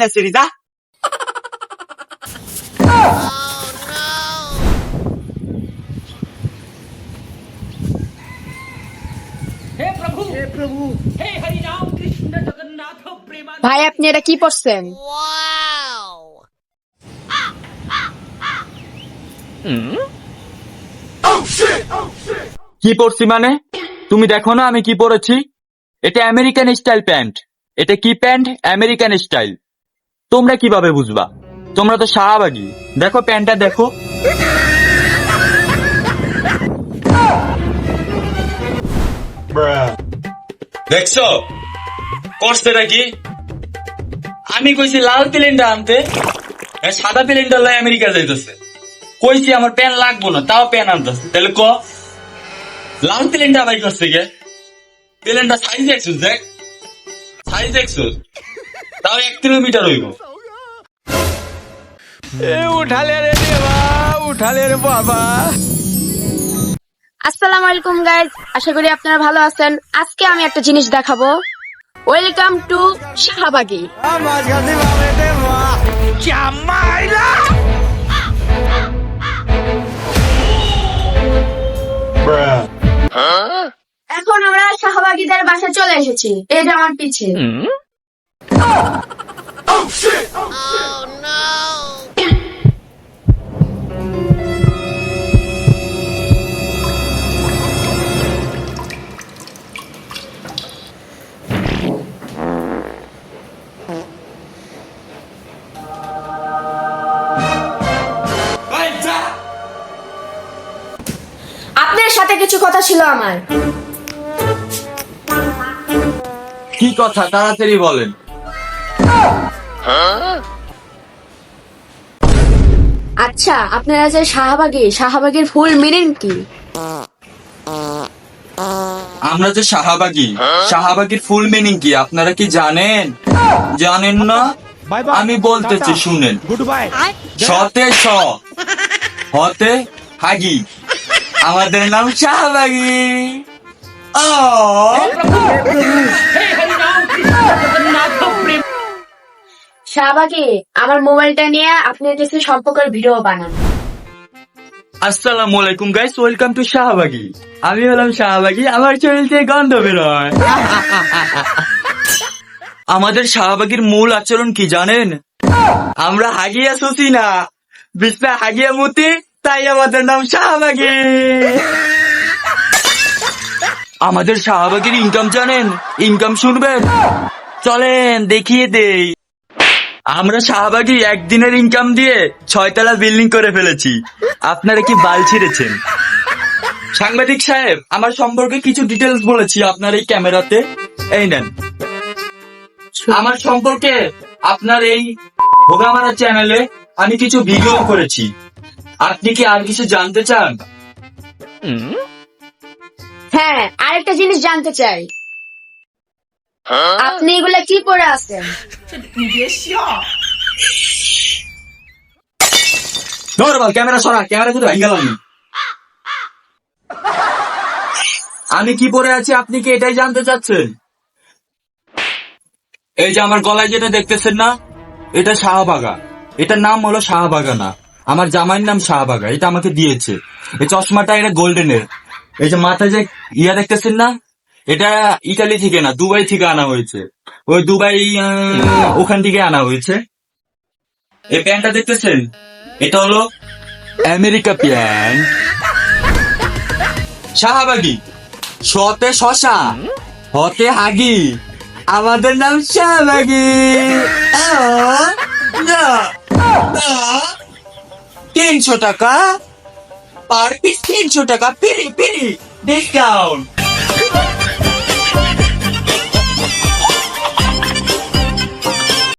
Unnecessary যা। ভাই আপনি এটা কি পড়ছেন? কি পরছি মানে? তুমি দেখো না আমি কি পরেছি? এটা আমেরিকান স্টাইল প্যান্ট। এটা কি প্যান্ট? American style. তোমরা কিভাবে বুঝবা? তোমরা তো শাহবাগী। দেখো প্যান্টটা দেখো। দেখছো করছেটা কি? আমি কইছি লাল প্লেনটা আনতে, সাদা প্লেনটা লাই আমেরিকা যাইতেছে। কইছি আমার প্যান লাগবো না, তাও প্যান আনতেছে। তাহলে ক লাল প্লেনটা বাই করছে গে? প্লেনটা সাইজ দেখছিস? দেখ সাইজ দেখছিস? তাও 1 কিলোমিটার হইব। আসসালামু আলাইকুম গাইজ, আশা করি আপনারা ভালো আছেন। আজকে আমি একটা জিনিস দেখাবো। ওয়েলকাম টু শাহবাগী। এখন আমরা শাহবাগীদের বাসায় চলে এসেছি। এই যে আমার পিছে। আপনার সাথে কিছু কথা ছিল আমার। কি কথা তাড়াতাড়ি বলেন। আচ্ছা, আপনারা যে শাহবাগীর ফুল মিনিং কি? আমরা যে শাহবাগী, শাহবাগীর ফুল মিনিং কি আপনারা কি জানেন? জানেন না? আমি বলতেছি শুনেন। সতে স, হতে হাগি, আমাদের নাম শাহবাগী। ও শাহবাগী, আমার মোবাইলটা নিয়ে আপনি কিছু সম্পর্কের ভিডিও বানান। আসসালামু আলাইকুম গাইস, ওয়েলকাম টু শাহবাগী। আমি হলাম শাহবাগী, আমার শরীর থেকে গন্ধ বেরোয়। আমাদের শাহবাগীর মূল আচরণ কি জানেন? আমরা হাগিয়া শুছি না, বিছনা হাগিয়া মুতি, তাই আমাদের নাম শাহবাগী। আমাদের শাহবাগীর ইনকাম জানেন? ইনকাম শুনবেন? চলেন দেখিয়ে দেই। আমরা শাহবাগী একদিনের ইনকাম দিয়ে 6 তলা বিল্ডিং করে ফেলেছি। আপনারা কি বাল ছিঁড়েছেন? সাংবাদিক সাহেব, আমার সম্পর্কে কিছু ডিটেলস বলেছি আপনার এই ক্যামেরাতে। এই নেন। আমার সম্পর্কে আপনার এই ভোগামারা চ্যানেলে আমি কিছু ভিডিও করেছি। আপনি কি আর কিছু জানতে চান? হ্যাঁ, আরেকটা জিনিস জানতে চাই। আপনি এগুলা কি পরে আছেন? নরমাল ক্যামেরা সরা, ক্যামেরা কিন্তু ভেঙে গেল। আমি কি পরে আছি আপনি কি এটাই জানতে চাচ্ছেন? এই যে আমার গলায় যেটা দেখতেছেন না, এটা শাহবাগা। এটার নাম হলো শাহবাগা না, আমার জামাইয়ের নাম শাহবাগা। এটা আমাকে দিয়েছে। এই চশমাটা এটা গোল্ডেনের। এই যে মাথায় যে ইয়া দেখতেছেন না, এটা ইতালি থেকে না, দুবাই থেকে আনা হয়েছে। ওই দুবাই ওখান থেকে আনা হয়েছে। এই প্যান্টটা দেখতেছেন, এটা হলো আমেরিকা প্যান্ট। শাহবাগী, শতে শশা, হতে হাগি, আমাদের নাম শাহবাগী। 300 টাকা পার পিস, 300 টাকা পিরি পিরি ডিসকাউন্ট।